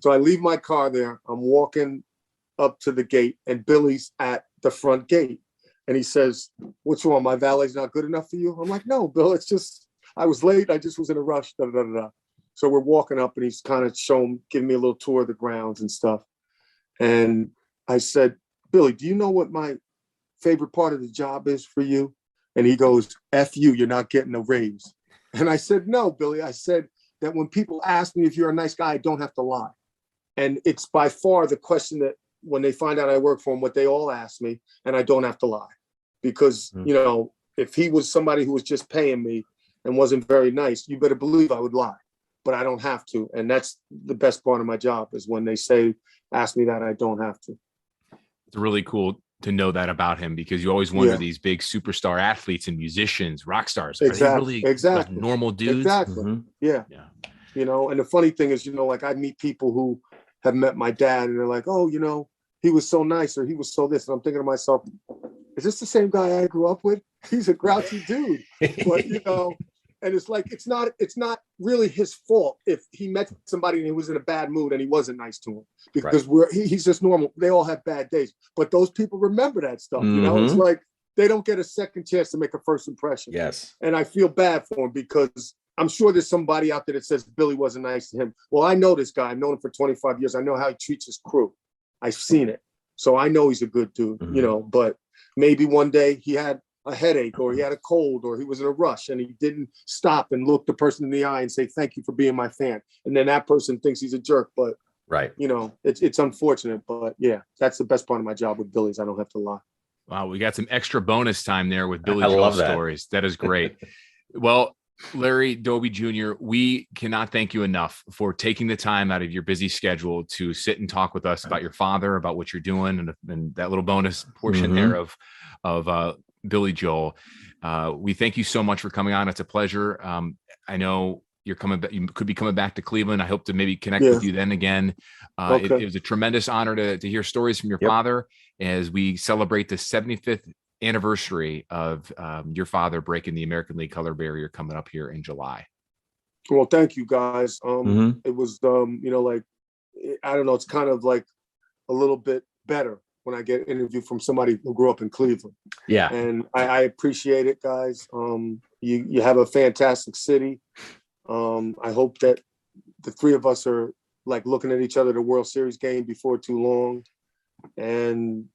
So I leave my car there. I'm walking up to the gate, and Billy's at the front gate. And he says, "What's wrong? My valet's not good enough for you?" I'm like, "No, Bill, it's just, I was late. I just was in a rush." So we're walking up, and he's kind of giving me a little tour of the grounds and stuff. And I said, "Billy, do you know what my favorite part of the job is for you?" And he goes, "F you, you're not getting a raise." And I said, "No, Billy." I said that when people ask me if you're a nice guy, I don't have to lie. And it's by far the question that when they find out I work for him, what they all ask me, and I don't have to lie. Because, you know, if he was somebody who was just paying me and wasn't very nice, you better believe I would lie. But I don't have to. And that's the best part of my job, is when they ask me that, I don't have to. It's really cool to know that about him, because you always wonder, these big superstar athletes and musicians, rock stars, are they really like normal dudes? Exactly. Yeah. You know, and the funny thing is, you know, like I meet people who have met my dad, and they're like, "Oh, you know, he was so nice," or "He was so this." And I'm thinking to myself, is this the same guy I grew up with? He's a grouchy dude. But, you know, and it's like, it's not really his fault if he met somebody and he was in a bad mood and he wasn't nice to him, because he's just normal. They all have bad days, but those people remember that stuff. You know, it's like they don't get a second chance to make a first impression. Yes. And I feel bad for him, because I'm sure there's somebody out there that says Billy wasn't nice to him. Well, I know this guy. I've known him for 25 years. I know how he treats his crew. I've seen it. So I know he's a good dude, you know, but maybe one day he had a headache, or he had a cold, or he was in a rush, and he didn't stop and look the person in the eye and say, "Thank you for being my fan." And then that person thinks he's a jerk. But, you know, it's unfortunate. But yeah, that's the best part of my job with Billy's. I don't have to lie. Wow. We got some extra bonus time there with Billy Joel stories. That is great. Well, Larry Doby Jr., we cannot thank you enough for taking the time out of your busy schedule to sit and talk with us about your father, about what you're doing, and that little bonus portion there of Billy Joel. We thank you so much for coming on. It's a pleasure. I know you're coming back. You could be coming back to Cleveland. I hope to maybe connect with you then again. It was a tremendous honor to hear stories from your father as we celebrate the 75th anniversary of your father breaking the American League color barrier coming up here in July. Well, thank you guys. It was, like, I don't know, it's kind of like a little bit better when I get an interview from somebody who grew up in Cleveland. Yeah. And I appreciate it, guys. You have a fantastic city. I hope that the three of us are like looking at each other at the World Series game before too long. And,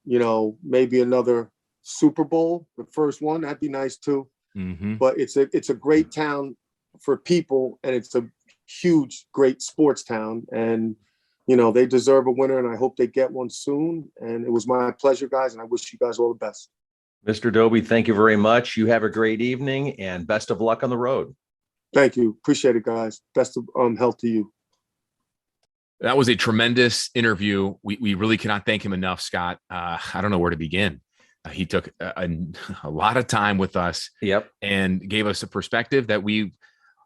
maybe another Super Bowl, the first one, that'd be nice too. But it's a great town for people, and it's a huge, great sports town. And, they deserve a winner, and I hope they get one soon. And it was my pleasure, guys, and I wish you guys all the best. Mr. Doby, thank you very much. You have a great evening, and best of luck on the road. Thank you. Appreciate it, guys. Best of health to you. That was a tremendous interview. We really cannot thank him enough, Scott. I don't know where to begin. He took a lot of time with us and gave us a perspective that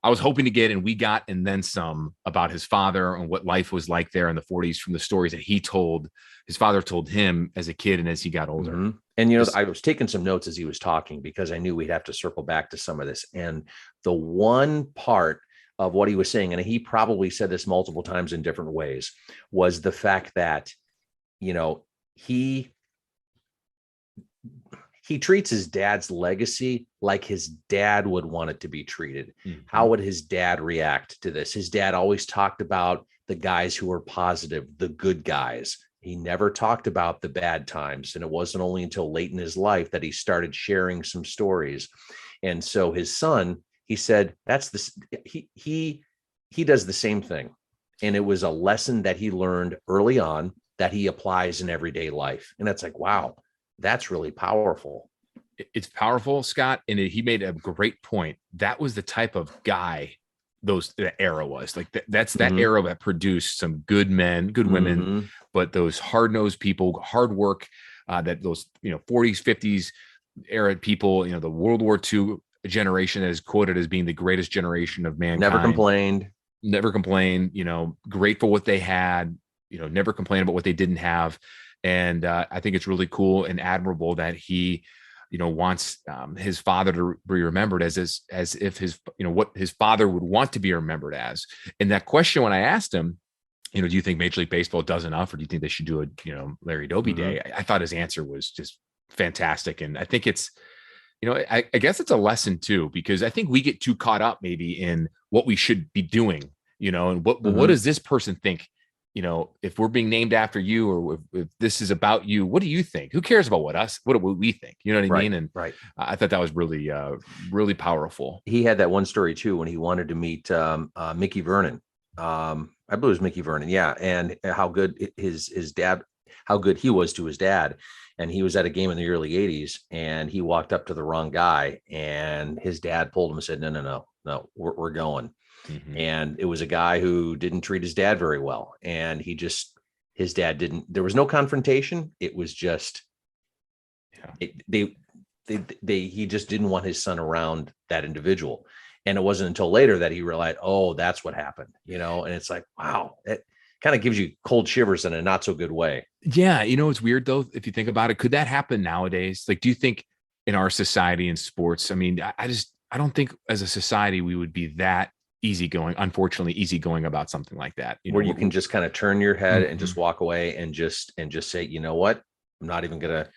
I was hoping to get, and we got, and then some, about his father and what life was like there in the 40s from the stories that his father told him as a kid and as he got older. And, I was taking some notes as he was talking because I knew we'd have to circle back to some of this. And the one part of what he was saying, and he probably said this multiple times in different ways, was the fact that, he treats his dad's legacy like his dad would want it to be treated. How would his dad react to this? His dad always talked about the guys who were positive, the good guys. He never talked about the bad times. And it wasn't only until late in his life that he started sharing some stories. And so his son, he said, he does the same thing. And it was a lesson that he learned early on that he applies in everyday life. And it's like, wow, that's really powerful. It's powerful, Scott. And he made a great point. That was the type of guy the era was like. That's that era that produced some good men, good women, but those hard-nosed people, hard work, that those, 40s, 50s era people, the World War II generation that is quoted as being the greatest generation of mankind. Never complained, grateful what they had, never complained about what they didn't have. And I think it's really cool and admirable that he, wants his father to be remembered as if his, what his father would want to be remembered as. And that question, when I asked him, do you think Major League Baseball does enough, or do you think they should do a, Larry Doby Day? I thought his answer was just fantastic. And I think it's, I guess it's a lesson too, because I think we get too caught up maybe in what we should be doing, and what does this person think? If we're being named after you, or if this is about you, what do you think? Who cares about what we think? You know what I mean? And I thought that was really, really powerful. He had that one story too, when he wanted to meet Mickey Vernon. I believe it was Mickey Vernon. Yeah. And how good his dad, how good he was to his dad. And he was at a game in the early 80s, and he walked up to the wrong guy, and his dad pulled him and said, no, we're going. And it was a guy who didn't treat his dad very well. And his dad didn't, there was no confrontation. It was just, he just didn't want his son around that individual. And it wasn't until later that he realized, oh, that's what happened, and it's like, wow, it kind of gives you cold shivers in a not so good way. Yeah. It's weird though, if you think about it, could that happen nowadays? Like, do you think in our society in sports, I mean, I don't think as a society, we would be that easygoing about something like that, where you can just kind of turn your head and just walk away and just say, you know what, I'm not even gonna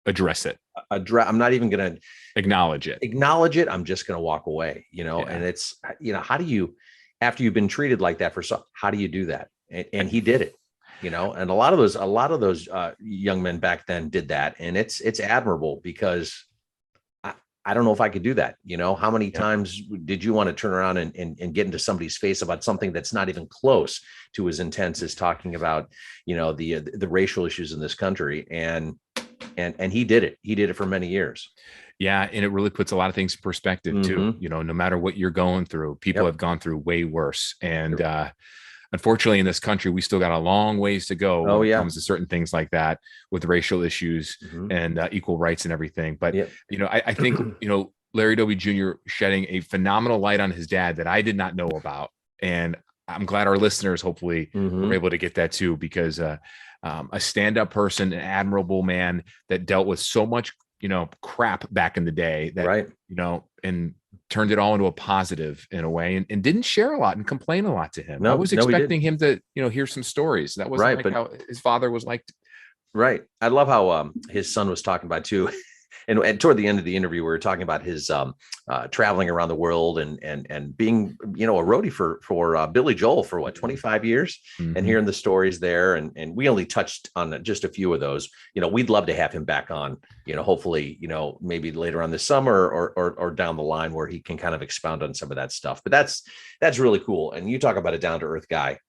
address it. I'm not even gonna acknowledge it. I'm just gonna walk away, and it's, how do you, after you've been treated like that how do you do that? And he did it, and a lot of those young men back then did that, and it's admirable, because I don't know if I could do that. How many times did you want to turn around and get into somebody's face about something that's not even close to as intense as talking about, the racial issues in this country? And And he did it. He did it for many years. Yeah. And it really puts a lot of things in perspective too. You know, no matter what you're going through, people have gone through way worse. And unfortunately, in this country, we still got a long ways to go when it comes to certain things like that with racial issues and equal rights and everything. But, you know, I think, you know, Larry Doby Jr. shedding a phenomenal light on his dad that I did not know about. And I'm glad our listeners hopefully were able to get that too, because a stand-up person, an admirable man that dealt with so much, you know, crap back in the day that, you know, and turned it all into a positive in a way, and didn't share a lot and complain a lot to him. I was expecting him to, you know, hear some stories. That wasn't like how his father was like. Right. I love how his son was talking about too. And toward the end of the interview, we were talking about his traveling around the world and being, you know, a roadie for Billy Joel for 25 years, and hearing the stories there. And we only touched on just a few of those. You know, we'd love to have him back on, you know, hopefully, you know, maybe later on this summer or down the line where he can kind of expound on some of that stuff. But that's really cool. And you talk about a down to earth guy.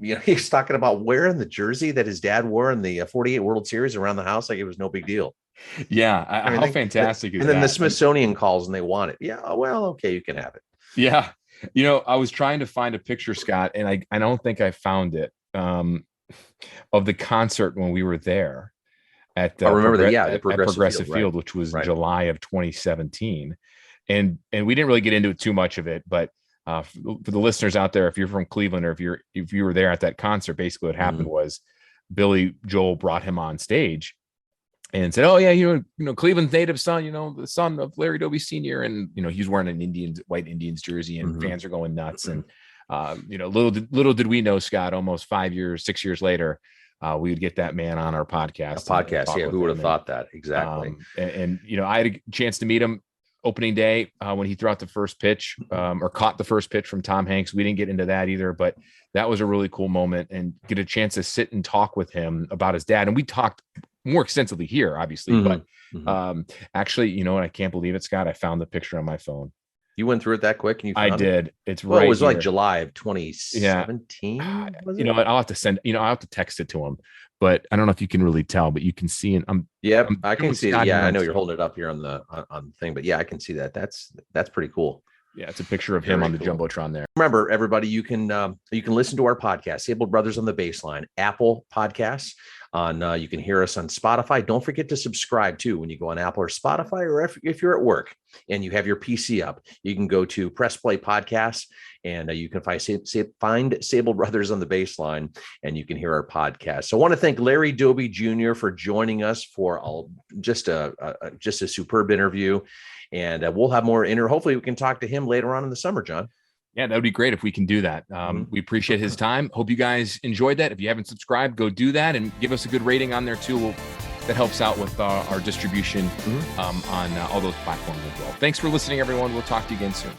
You know, he's talking about wearing the jersey that his dad wore in the 48 World Series around the house like it was no big deal. Yeah. How fantastic is that? And then the Smithsonian calls and they want it. Yeah. Well, okay, you can have it. Yeah. You know, I was trying to find a picture, Scott, and I don't think I found it, of the concert when we were there at Progressive Field, which was July of 2017. And we didn't really get into it too much of it, but for the listeners out there, if you're from Cleveland or if you were there at that concert, basically what happened was Billy Joel brought him on stage and said, "Oh yeah, you know, Cleveland's native son, you know, the son of Larry Doby Sr." And you know, he's wearing an white Indians jersey, and fans are going nuts. And you know, little did we know, Scott, almost 6 years later, we would get that man on our podcast. Yeah, who would have thought that? Exactly. And you know, I had a chance to meet him opening day when he threw out the first pitch or caught the first pitch from Tom Hanks. We didn't get into that either, but that was a really cool moment, and get a chance to sit and talk with him about his dad. And we talked more extensively here, obviously, but actually, you know what? I can't believe it, Scott. I found the picture on my phone. You went through it that quick? And I did. It's right. It was here. Like July of 2017. Yeah. You know what? I'll have to text it to him, but I don't know if you can really tell, but you can see it. I can see it. Yeah, I know you're holding it up here on the thing, but yeah, I can see that. That's pretty cool. Yeah, it's a picture of him on the Jumbotron there. Remember, everybody, you can listen to our podcast, Sable Brothers on the Baseline, Apple Podcasts. You can hear us on Spotify. Don't forget to subscribe too when you go on Apple or Spotify, or if you're at work and you have your PC up, you can go to Press Play Podcasts, and you can find Sable Brothers on the Baseline, and you can hear our podcast. So I want to thank Larry Doby Jr. for joining us for just a superb interview. And we'll have more hopefully we can talk to him later on in the summer, John. Yeah, that would be great if we can do that. We appreciate his time. Hope you guys enjoyed that. If you haven't subscribed, go do that and give us a good rating on there too. That helps out with our distribution on all those platforms as well. Thanks for listening, everyone. We'll talk to you again soon.